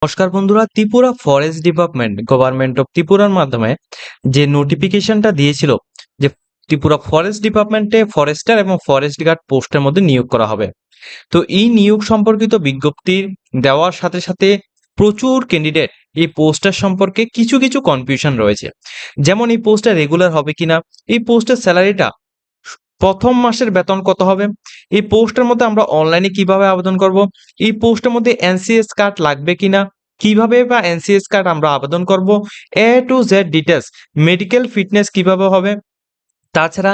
নমস্কার বন্ধুরা, Tripura forest department government of ত্রিপুরার মাধ্যমে যে নোটিফিকেশনটা দিয়েছিল যে ত্রিপুরা ফরেস্ট ডিপার্টমেন্টে ফরেস্টার এবং ফরেস্ট গার্ড পোস্টের মধ্যে নিয়োগ করা হবে। তো এই নিয়োগ সম্পর্কিত বিজ্ঞপ্তি দেওয়ার সাথে সাথে প্রচুর ক্যান্ডিডেট এই পোস্টার সম্পর্কে কিছু কিছু কনফিউশন রয়েছে। যেমন এই পোস্টটা রেগুলার হবে কিনা, এই পোস্টের স্যালারিটা প্রথম মাসের বেতন কত হবে, এই পোস্টের মধ্যে আমরা অনলাইনে কিভাবে আবেদন করব, এই পোস্টের মধ্যে এনসিএস কার্ড লাগবে কিনা, কিভাবে বা এনসিএস কার্ড আমরা আবেদন করব, A to Z details, medical fitness কিভাবে হবে, তাছাড়া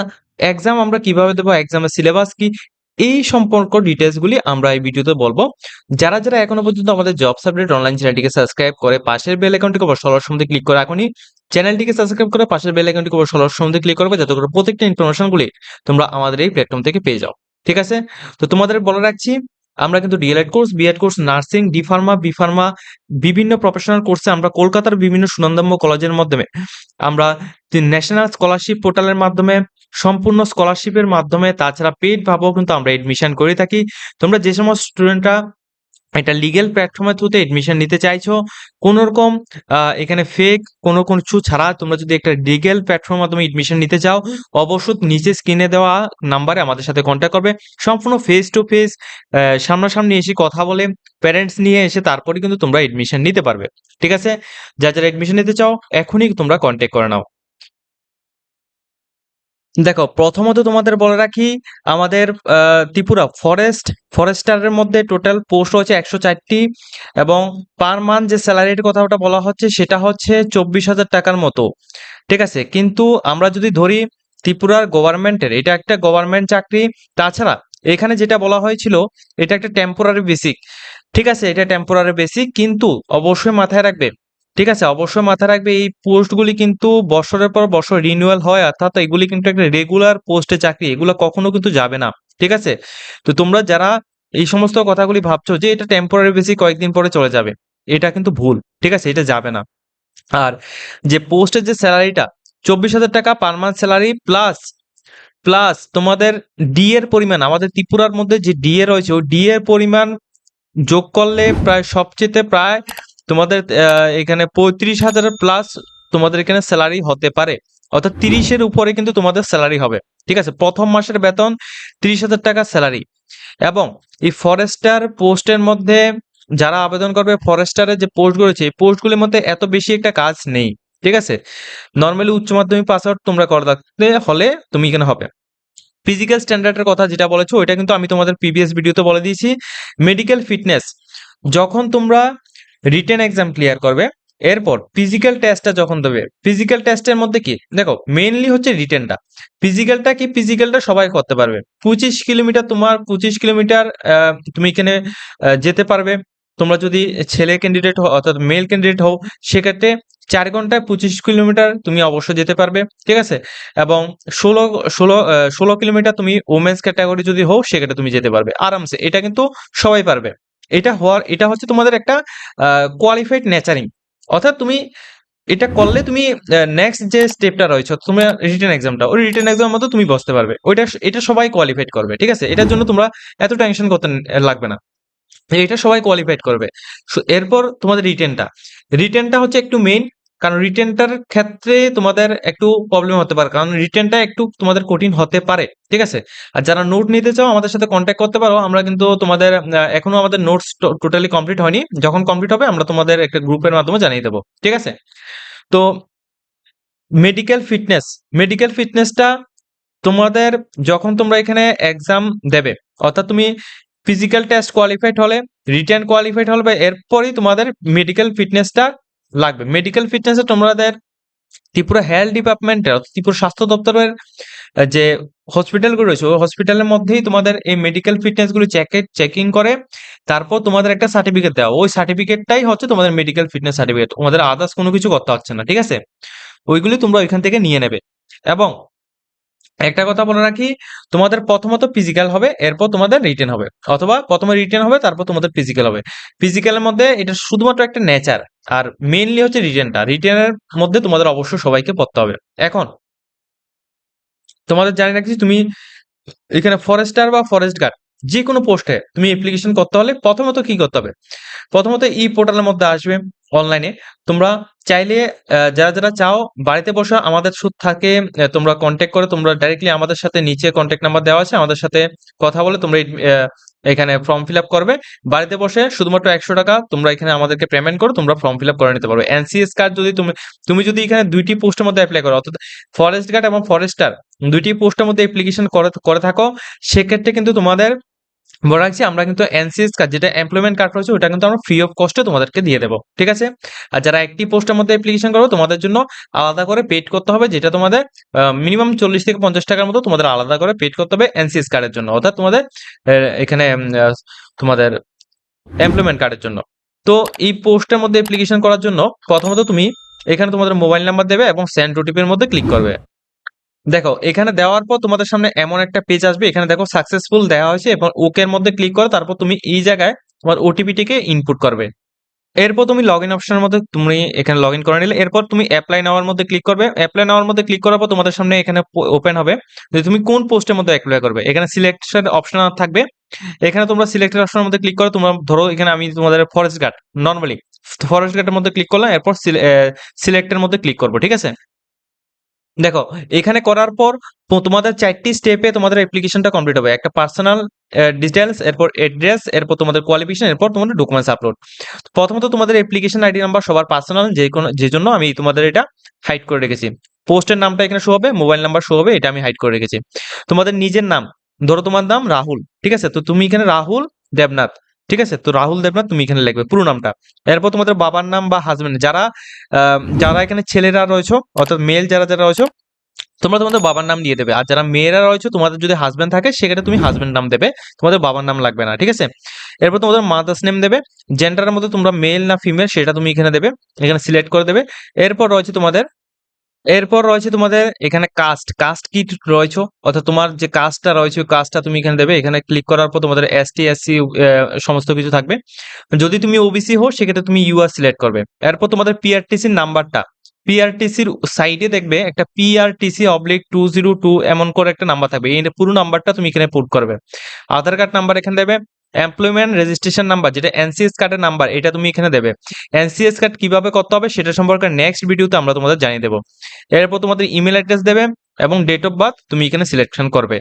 এক্সাম আমরা কিভাবে দেবো, এক্সামের সিলেবাস কি, এই সম্পর্ক ডিটেলসগুলি আমরা এই ভিডিওতে বলবো। যারা যারা এখনো পর্যন্ত আমাদের জবস আপডেট অনলাইন চ্যানেলটিকে সাবস্ক্রাইব করে পাশের বেল আইকনটিকে অবশ্যই সবার সঙ্গে ক্লিক করে রাখুন। চ্যানেলটিকে সাবস্ক্রাইব করে পাশের বেল আইকনটিকে অবশ্যই সবার সঙ্গে ক্লিক করবে, যাতে করে প্রত্যেকটা ইনফরমেশনগুলি তোমরা আমাদের এই প্ল্যাটফর্ম থেকে পেয়ে যাও। ঠিক আছে, তো তোমাদের বলে রাখছি, আমরা কিন্তু DElEd course, BEd course, nursing, D pharma, B pharma, বিভিন্ন প্রফেশনাল কোর্সে আমরা কলকাতার বিভিন্ন সুনামধন্য কলেজের মাধ্যমে আমরা ন্যাশনাল স্কলারশিপ পোর্টালের মাধ্যমে, সম্পূর্ণ স্কলারশিপের মাধ্যমে, তাছাড়া পেইড ভাবেও কিন্তু আমরা এডমিশন করে থাকি। তোমরা যে সমস্ত স্টুডেন্টরা এটা লিগেল প্ল্যাটফর্মের থ্রুতে এডমিশন নিতে চাইছো, কোনো রকম এখানে ফেক কোনো কিছু ছাড়া তোমরা যদি একটা লিগেল প্ল্যাটফর্মের মাধ্যমে এডমিশন নিতে চাও, অবশ্যই নিচে স্ক্রিনে দেওয়া নাম্বারে আমাদের সাথে কন্ট্যাক্ট করবে। সম্পূর্ণ ফেস টু ফেস সামনাসামনি এসে কথা বলে, প্যারেন্টস নিয়ে এসে তারপরে কিন্তু তোমরা এডমিশন নিতে পারবে। ঠিক আছে, যারা যারা এডমিশন নিতে চাও এখনই তোমরা কন্ট্যাক্ট করে নাও। দেখো, প্রথমত তোমাদের বলে রাখি, আমাদের ত্রিপুরা ফরেস্টারের মধ্যে টোটাল পোস্ট রয়েছে 104টি, এবং পার মান্থ যে স্যালারির কথা ওটা বলা হচ্ছে সেটা হচ্ছে 24,000 টাকার মতো। ঠিক আছে, কিন্তু আমরা যদি ধরি ত্রিপুরার গভর্নমেন্টের, এটা একটা গভর্নমেন্ট চাকরি। তাছাড়া এখানে যেটা বলা হয়েছিল এটা একটা টেম্পোরারি বেসিক। ঠিক আছে, এটা টেম্পোরারি বেসিক, কিন্তু অবশ্যই মাথায় রাখবে, ঠিক আছে, অবশ্যই মাথায় রাখবে এই পোস্টগুলি কিন্তু বছরের পর বছর রিনিউয়াল হয়, অর্থাৎ এগুলি কিন্তু একটা রেগুলার পোস্টে চাকরি, এগুলো কখনো কিন্তু যাবে না। ঠিক আছে, তো তোমরা যারা এই সমস্ত কথাগুলি ভাবছো যে এটা টেম্পোরারি বেসিক কয়েকদিন পরে চলে যাবে, এটা কিন্তু ভুল। ঠিক আছে, এটা যাবে না। আর যে পোস্টের যে স্যালারিটা 24,000 টাকা per month salary, plus plus তোমাদের ডি এর পরিমাণ, আমাদের ত্রিপুরার মধ্যে যে ডি এ রয়েছে ওই ডি এর পরিমাণ যোগ করলে প্রায় সবচেয়ে প্রায় তোমাদের এখানে 35,000 প্লাস তোমাদের এখানে স্যালারি হতে পারে, অর্থাৎ 30-এর উপরে কিন্তু তোমাদের স্যালারি হবে। ঠিক আছে, প্রথম মাসের বেতন 30,000 টাকা স্যালারি। এবং এই ফরেস্টার পোস্টের মধ্যে যারা আবেদন করবে, ফরেস্টারের যে পোস্ট রয়েছে এই পোস্টগুলির মধ্যে এত বেশি একটা কাজ নেই। ঠিক আছে, নর্মালি উচ্চ মাধ্যমিক পাস আউট তোমরা করতে হলে তুমি এখানে হবে। ফিজিক্যাল স্ট্যান্ডার্ডের কথা যেটা বলেছো ওইটা কিন্তু আমি তোমাদের প্রিভিয়াস ভিডিওতে বলে দিয়েছি। মেডিকেল ফিটনেস, যখন তোমরা রিটেন এক্সাম ক্লিয়ার করবে, এরপর ফিজিক্যাল টেস্টটা যখন দেবে, ফিজিক্যাল টেস্টের মধ্যে কি দেখো, মেইনলি হচ্ছে রিটেনটা। ফিজিক্যালটা কি, ফিজিক্যালটা সবাই করতে পারবে। 25 কিলোমিটার, তোমার 25 কিলোমিটার তুমি এখানে যেতে পারবে। তোমরা যদি ছেলে ক্যান্ডিডেট হও অর্থাৎ মেল ক্যান্ডিডেট হও, সেক্ষেত্রে 4 ঘন্টায় 25 কিলোমিটার তুমি অবশ্যই যেতে পারবে। ঠিক আছে, এবং 16 কিলোমিটার তুমি ওমেন্স ক্যাটাগরি যদি হও সেক্ষেত্রে তুমি যেতে পারবে আরামসে, এটা কিন্তু সবাই পারবে। এটা হচ্ছে তোমাদের একটা কোয়ালিফাইড নেচারিং, অর্থাৎ তুমি এটা করলে তুমি নেক্সট যে স্টেপটা রয়েছে তুমি রিটেন এক্সামটা, ওই রিটেন এক্সামের মধ্যে তুমি বসতে পারবে, এটা সবাই কোয়ালিফাইড করবে। ঠিক আছে, এটার জন্য তোমরা এত টেনশন করতে লাগবে না, এটা সবাই কোয়ালিফাইড করবে। এরপর তোমাদের রিটেনটা হচ্ছে একটু মেইন, কারণ রিটেনটার ক্ষেত্রে তোমাদের একটু প্রবলেম হতে পারে, কারণ রিটেনটা একটু তোমাদের কঠিন হতে পারে। ঠিক আছে, আর যারা নোট নিতে চাও আমাদের সাথে কন্ট্যাক্ট করতে পারো, আমরা কিন্তু তোমাদের এখনো আমাদের নোটস টোটালি কমপ্লিট হয়নি, যখন কমপ্লিট হবে আমরা তোমাদের একটা গ্রুপের মাধ্যমে জানিয়ে দেবো। ঠিক আছে, তো মেডিকেল ফিটনেস, মেডিকেল ফিটনেসটা তোমাদের যখন তোমরা এখানে এক্সাম দেবে, অর্থাৎ তুমি ফিজিক্যাল টেস্ট কোয়ালিফাইড হলে, রিটেন কোয়ালিফাইড হলে, এরপরই তোমাদের মেডিকেল ফিটনেসটা লাগবে। মেডিকেল ফিটনেসে তোমাদের ত্রিপুরা হেলথ ডিপার্টমেন্টের অর্থাৎ ত্রিপুরা স্বাস্থ্য দপ্তরের যে হসপিটালগুলো রয়েছে ওই হসপিটালের মধ্যেই তোমাদের এই মেডিকেল ফিটনেসগুলো চেকিং করে, তারপর তোমাদের একটা সার্টিফিকেট দেওয়া, ওই সার্টিফিকেটটাই হচ্ছে তোমাদের মেডিকেল ফিটনেস সার্টিফিকেট, তোমাদের আদার্স কোনো কিছু করতে হচ্ছে না। ঠিক আছে, ওইগুলি তোমরা ওইখান থেকে নিয়ে নেবে। এবং একটা কথা বলে রাখি, তোমাদের প্রথমত ফিজিক্যাল হবে, এরপর তোমাদের রিটেন হবে, অথবা প্রথমে রিটেন হবে তারপর তোমাদের ফিজিক্যাল হবে। ফিজিক্যালের মধ্যে এটা শুধুমাত্র একটা নেচার, আর মেইনলি হচ্ছে রিটেনের মধ্যে তোমাদের অবশ্যই সবাইকে পড়তে হবে। এখন তোমাদের জানি রাখছি, তুমি এখানে ফরেস্টার বা ফরেস্ট গার্ড যে কোনো পোস্টে তুমি অ্যাপ্লিকেশন করতে হলে প্রথমত কি করতে হবে? প্রথমত পোর্টালের মধ্যে আসবে অনলাইনে। তোমরা চাইলে যারা চাও বাড়িতে বসে আমাদের থাকে তোমরা কনট্যাক্ট করে তোমরা ডাইরেক্টলি আমাদের সাথে নিচে কনট্যাক্ট নাম্বার দেওয়া আছে। আমাদের সাথে কথা বলে তোমরা এখানে ফর্ম ফিল আপ করবে। বাড়িতে বসে শুধুমাত্র ৳১০০ তোমরা এখানে আমাদেরকে পেমেন্ট করো, তোমরা ফর্ম ফিল আপ করে নিতে পারবে। এনসিএস কার্ড যদি তুমি যদি এখানে ২ টি পোস্টের মধ্যে এপ্লাই করো, অর্থাৎ ফরেস্ট গার্ড এবং ফরেস্টার ২ টি পোস্টের মধ্যে অ্যাপ্লিকেশন করে থাকো, সেক্ষেত্রে কিন্তু তোমাদের বলে রাখছি আমরা কিন্তু এনসিএস কার্ড যেটা এমপ্লয়মেন্ট কার্ড রয়েছে ওটা কিন্তু আমরা ফ্রি অফ কস্টে তোমাদেরকে দিয়ে দেবো। ঠিক আছে? আর যারা একটি পোস্টের মধ্যে অ্যাপ্লিকেশন করো তোমাদের জন্য আলাদা করে পেড করতে হবে, যেটা তোমাদের মিনিমাম ৳৪০ থেকে ৳৫০ মতো তোমাদের আলাদা করে পেড করতে হবে এনসিএস কার্ডের জন্য। অর্থাৎ তোমাদের এখানে তোমাদের এমপ্লয়মেন্ট কার্ডের জন্য। তো এই পোস্টের মধ্যে অ্যাপ্লিকেশন করার জন্য প্রথমত তুমি এখানে তোমাদের মোবাইল নাম্বার দেবে এবং সেন্ড ওটিপির মধ্যে ক্লিক করবে। দেখো এখানে দেওয়ার পর তোমাদের সামনে এমন একটা পেজ আসবে, এখানে দেখো সাকসেসফুল দেওয়া হয়েছে এবং ওকে এর মধ্যে ক্লিক করো, তারপর তুমি এই জায়গায় তোমার ওটিপিটিকে ইনপুট করবে। এরপর তুমি লগইন অপশনের মধ্যে তুমি এখানে লগইন করে নিলে, এরপর তুমি অ্যাপ্লাই নাওয়ার মধ্যে ক্লিক করবে। অ্যাপ্লাই নাওয়ার মধ্যে ক্লিক করার পর তোমাদের সামনে এখানে ওপেন হবে যে তুমি কোন পোস্টের মধ্যে অ্যাপ্লাই করবে। এখানে সিলেকশন অপশন থাকবে, এখানে তোমরা সিলেক্টেড অপশনের মধ্যে ক্লিক করো। তোমরা ধরো এখানে আমি তোমাদের ফরেস্ট গার্ড নরমালি ফরেস্ট গার্ডের মধ্যে ক্লিক করলাম, এরপর সিলেক্টের মধ্যে ক্লিক করবো। ঠিক আছে? দেখো এখানে করার পর তোমাদের ৪ টি স্টেপে তোমাদের অ্যাপ্লিকেশনটা কমপ্লিট হবে। একটা পার্সোনাল ডিটেইলস, এরপর অ্যাড্রেস, এরপর তোমাদের কোয়ালিফিকেশন, এরপর তোমাদের ডকুমেন্টস আপলোড। প্রথমত তোমাদের অ্যাপ্লিকেশন আইডি নাম্বার সবার পার্সোনাল, যেজন্য আমি তোমাদের এটা হাইড করে রেখেছি। পোস্টের নামটা এখানে শো হবে, মোবাইল নাম্বার শো হবে, এটা আমি হাইড করে রেখেছি। তোমাদের নিজের নাম, ধরো তোমার নাম রাহুল, ঠিক আছে? তো তুমি এখানে রাহুল দেবনাথ, ঠিক আছে? তো রাহুল দেবনাথ তুমি এখানে লিখবে পুরো নামটা। এরপর তোমাদের বাবার নাম বা হাসব্যান্ড, যারা এখানে ছেলেরা রয়েছে অর্থাৎ মেল যারা রয়েছে তোমরা তোমাদের বাবার নাম দিয়ে দেবে। আর যারা মেয়েরা রয়েছে তোমাদের যদি হাসব্যান্ড থাকে সেক্ষেত্রে তুমি হাসব্যান্ড নাম দেবে, তোমাদের বাবার নাম লাগবে না। ঠিক আছে? এরপর তোমাদের মাদার্স নেম দেবে, জেন্ডারের মধ্যে তোমরা মেল না ফিমেল সেটা তুমি এখানে দেবে, এখানে সিলেক্ট করে দেবে। এরপর রয়েছে তোমাদের এখানে কাস্ট কি রয়েছে, অর্থাৎ তোমার যে কাস্টটা রয়েছে ওই কাস্টটা তুমি এখানে দেবে। এখানে ক্লিক করার পর তোমাদের এসটি এসসি সমস্ত কিছু থাকবে। যদি তুমি ওবিসি হও সেক্ষেত্রে তুমি ইউআর সিলেক্ট করবে। এরপর তোমাদের পিআরটিসির নাম্বারটা, পিআরটিসির সাইডে দেখবে একটা PRTC/202 এমন করে একটা নাম্বার থাকবে, এই পুরো নাম্বারটা তুমি এখানে পুট করবে। আধার কার্ড নাম্বার এখানে দেবে, এমপ্লয়মেন্ট রেজিস্ট্রেশন নাম্বার যেটা এনসিএস কার্ডের নাম্বার এটা তুমি এখানে দেবে। এনসিএস কার্ড কিভাবে করতে হবে সেটা সম্পর্কে নেক্সট ভিডিওতে আমরা তোমাদের জানিয়ে দেবো। এরপর তোমাদের ইমেল অ্যাড্রেস দেবে এবং ডেট অফ বার্থ তুমি এখানে সিলেকশন করবে।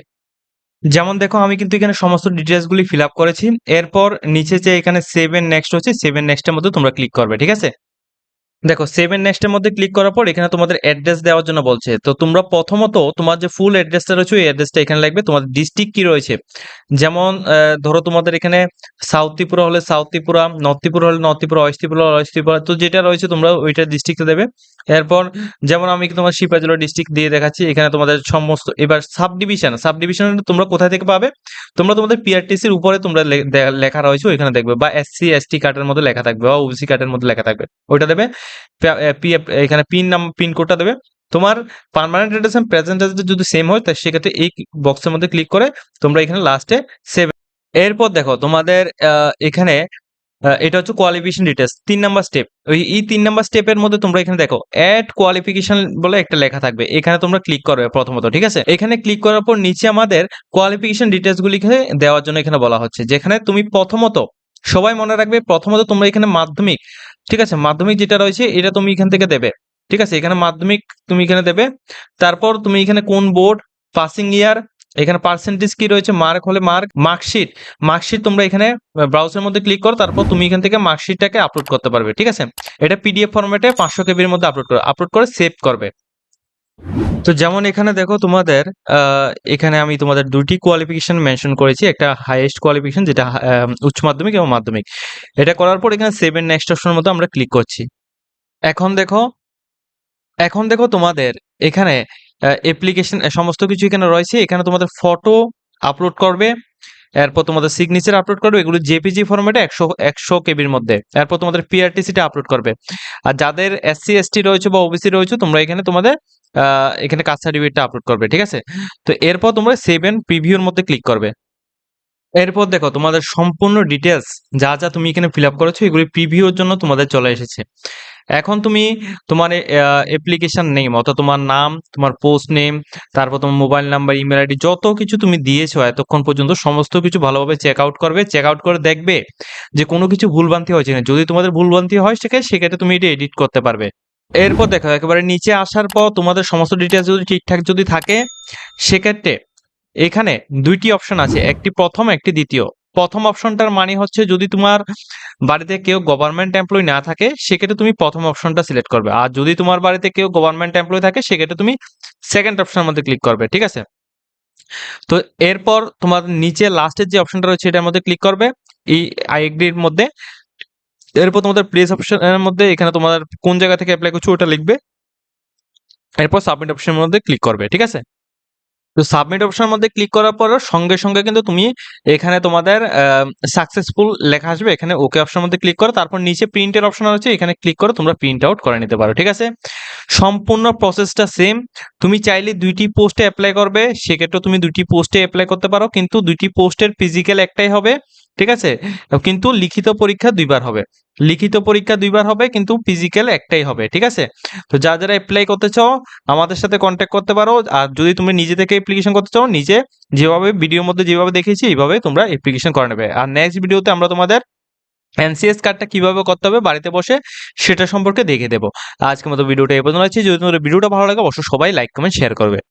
যেমন দেখো আমি কিন্তু এখানে সমস্ত ডিটেলস গুলি ফিল আপ করেছি। এরপর নিচে যে এখানে সেভ এন্ড নেক্সট হচ্ছে, সেভ এন্ড নেক্সটের মধ্যে তোমরা ক্লিক করবে। ঠিক আছে? দেখো সেভ এন্ড নেক্সট এর মধ্যে ক্লিক করার পর এখানে তোমাদের অ্যাড্রেস দেওয়ার জন্য বলছে। তো তোমরা প্রথমত তোমার যে ফুল অ্যাড্রেসটা রয়েছে ওই অ্যাড্রেসটা এখানে লাগবে। তোমাদের ডিস্ট্রিক্ট কি রয়েছে, যেমন ধরো তোমাদের এখানে সাউথ ত্রিপুরা হলে সাউথ ত্রিপুরা, নর্থ ত্রিপুরা হলে নর্থ ত্রিপুরা, ওয়েস্ট ত্রিপুরা হলে ওয়েস্ট ত্রিপুরা, তো যেটা রয়েছে তোমরা ওইটা ডিস্ট্রিক্টে দেবে। এরপর যেমন আমি তোমার সিপাহীজলা ডিস্ট্রিক্ট দিয়ে দেখাচ্ছি, এখানে তোমাদের সমস্ত এবার সাব ডিভিশন তোমরা কোথায় থেকে পাবে, তোমরা তোমাদের পিআরটিসির উপরে তোমরা লেখা রয়েছে ওইখানে দেখবে, বা এসসি এসটি কার্ডের মধ্যে লেখা থাকবে বা ওবিসি কার্ডের মধ্যে লেখা থাকবে, ওইটা দেবে। এখানে পিন কোডটা দেবে। তোমার পার্মানেন্ট অ্যাড্রেস এবং প্রেজেন্ট অ্যাড্রেস যদি সেম হয় তাহলে সেক্ষেত্রে এই বক্সের মধ্যে ক্লিক করে তোমরা এখানে লাস্টে সেভ। এরপর দেখো তোমাদের এখানে এটা হচ্ছে কোয়ালিফিকেশন ডিটেইলস ৩ নাম্বার স্টেপ। এই ৩ নাম্বার স্টেপের মধ্যে তোমরা এখানে দেখো এড কোয়ালিফিকেশন বলে একটা লেখা থাকবে, এখানে তোমরা ক্লিক করবে প্রথমত। ঠিক আছে? এখানে ক্লিক করার পর নিচে আমাদের কোয়ালিফিকেশন ডিটেইলস গুলিকে দেওয়ার জন্য এখানে বলা হচ্ছে, যেখানে তুমি প্রথমত সবাই মনে রাখবে প্রথমত তোমরা এখানে মাধ্যমিক, ঠিক আছে, মাধ্যমিক যেটা রয়েছে এটা তুমি এখান থেকে দেবে। ঠিক আছে? এখানে মাধ্যমিক তুমি এখানে দেবে। তারপর তুমি এখানে কোন বোর্ড, পাসিং ইয়ার, এখানে পার্সেন্টেজ কি রয়েছে, মার্ক হলে মার্কশিট তোমরা এখানে ব্রাউজারের মধ্যে ক্লিক করো, তারপর তুমি এখান থেকে মার্কশিটটাকে আপলোড করতে পারবে। ঠিক আছে? এটা পিডিএফ ফরম্যাটে ৫০০ কেবির মধ্যে আপলোড করে সেভ করবে। তো যেমন এখানে দেখো তোমাদের এখানে আমি তোমাদের ২ টি কোয়ালিফিকেশন মেনশন করেছি, একটা হাইয়েস্ট কোয়ালিফিকেশন যেটা উচ্চ মাধ্যমিক এবং মাধ্যমিক। এটা করার পর এখানে সেভ এন্ড নেক্সট অপশনের মধ্যে আমরা ক্লিক করছি। এখন দেখো তোমাদের এখানে অ্যাপ্লিকেশন সমস্ত কিছু এখানে রয়েছে। এখানে তোমাদের ফটো আপলোড করবে, এরপর তোমাদের সিগনেচার আপলোড করবে, এগুলো জেপিজি ফরম্যাটে ১০০ কেবির মধ্যে। এরপর তোমাদের পিআরটিসিটা আপলোড করবে। আর যাদের এসসি এসটি রয়েছে বা ওবিসি রয়েছে তোমরা এখানে তোমাদের এখানে কাস্ট সার্টিফিকেটটা আপলোড করবে। ঠিক আছে? তো এরপর তোমরা সেভ এন্ড প্রিভিউর মধ্যে ক্লিক করবে। এরপর দেখো তোমাদের সম্পূর্ণ ডিটেলস যা তুমি এখানে ফিল আপ করেছো এগুলি প্রিভিউর জন্য তোমাদের চলে এসেছে। এখন তুমি তোমার অ্যাপ্লিকেশন নেম অর্থাৎ তোমার নাম, তোমার পোস্ট নেম, তারপর তোমার মোবাইল নাম্বার, ইমেল আইডি যত কিছু তুমি দিয়েছো এতক্ষণ পর্যন্ত সমস্ত কিছু ভালোভাবে চেক আউট করবে। চেক আউট করে দেখবে যে কোনো কিছু ভুলভ্রান্তি হয়েছে না। যদি তোমাদের ভুলভ্রান্তি হয় সেক্ষেত্রে তুমি এটা এডিট করতে পারবে। এরপর দেখো একেবারে নিচে আসার পর তোমাদের সমস্ত ডিটেলস যদি ঠিকঠাক যদি থাকে সেক্ষেত্রে এখানে দুইটি অপশন আছে, একটি প্রথম একটি দ্বিতীয়। প্রথম অপশনটার মানে হচ্ছে যদি তোমার বাড়িতে কেউ গভর্নমেন্ট এমপ্লয়ি না থাকে সেক্ষেত্রে তুমি প্রথম অপশনটা সিলেক্ট করবে, আর যদি তোমার বাড়িতে কেউ গভর্নমেন্ট এমপ্লয়ি থাকে সেক্ষেত্রে তুমি সেকেন্ড অপশনের মধ্যে ক্লিক করবে, ঠিক আছে। তো এরপর তোমার নিচে লাস্টের যে অপশনটা রয়েছে এটার মধ্যে ক্লিক করবে, এই আই এগ্রির মধ্যে। এরপর তোমাদের প্লেস অপশনের মধ্যে এখানে তোমার কোন জায়গা থেকে অ্যাপ্লাই করছো ওটা লিখবে, এরপর সাবমিট অপশনের মধ্যে ক্লিক করবে, ঠিক আছে। তো সাবমিট অপশনের মধ্যে ক্লিক করার পর সঙ্গে সঙ্গে কিন্তু তুমি এখানে তোমাদের সাকসেসফুল লেখা আসবে, এখানে ওকে অপশনের মধ্যে ক্লিক করো, তারপর নিচে প্রিন্টের অপশন আছে এখানে ক্লিক করে তোমরা প্রিন্ট আউট করে নিতে পারো, ঠিক আছে। সম্পূর্ণ প্রসেসটা সেম। তুমি চাইলে দুইটি পোস্টে অ্যাপ্লাই করবে সেক্ষেত্রে তুমি দুইটি পোস্টে অ্যাপ্লাই করতে পারো, কিন্তু দুইটি পোস্টের ফিজিক্যাল একটাই হবে, ঠিক আছে। কিন্তু লিখিত পরীক্ষা দুইবার হবে, লিখিত পরীক্ষা দুইবার হবে কিন্তু ফিজিক্যাল একটাই হবে, ঠিক আছে। তো যারা অ্যাপ্লাই করতে চাও আমাদের সাথে কন্ট্যাক্ট করতে পারো, আর যদি তুমি নিজে থেকে অ্যাপ্লিকেশন করতে চাও নিজে যেভাবে ভিডিওর মধ্যে যেভাবে দেখিয়েছি এইভাবে তোমরা অ্যাপ্লিকেশন করে নেবে। আর নেক্সট ভিডিওতে আমরা তোমাদের এনসিএস কার্ডটা কিভাবে করতে হবে বাড়িতে বসে সেটা সম্পর্কে দেখে দেবো। আজকের মতো ভিডিওটা এই পর্যন্ত আছে। যদি তোমাদের ভিডিওটা ভালো লাগে অবশ্যই সবাই লাইক কমেন্ট শেয়ার করবে।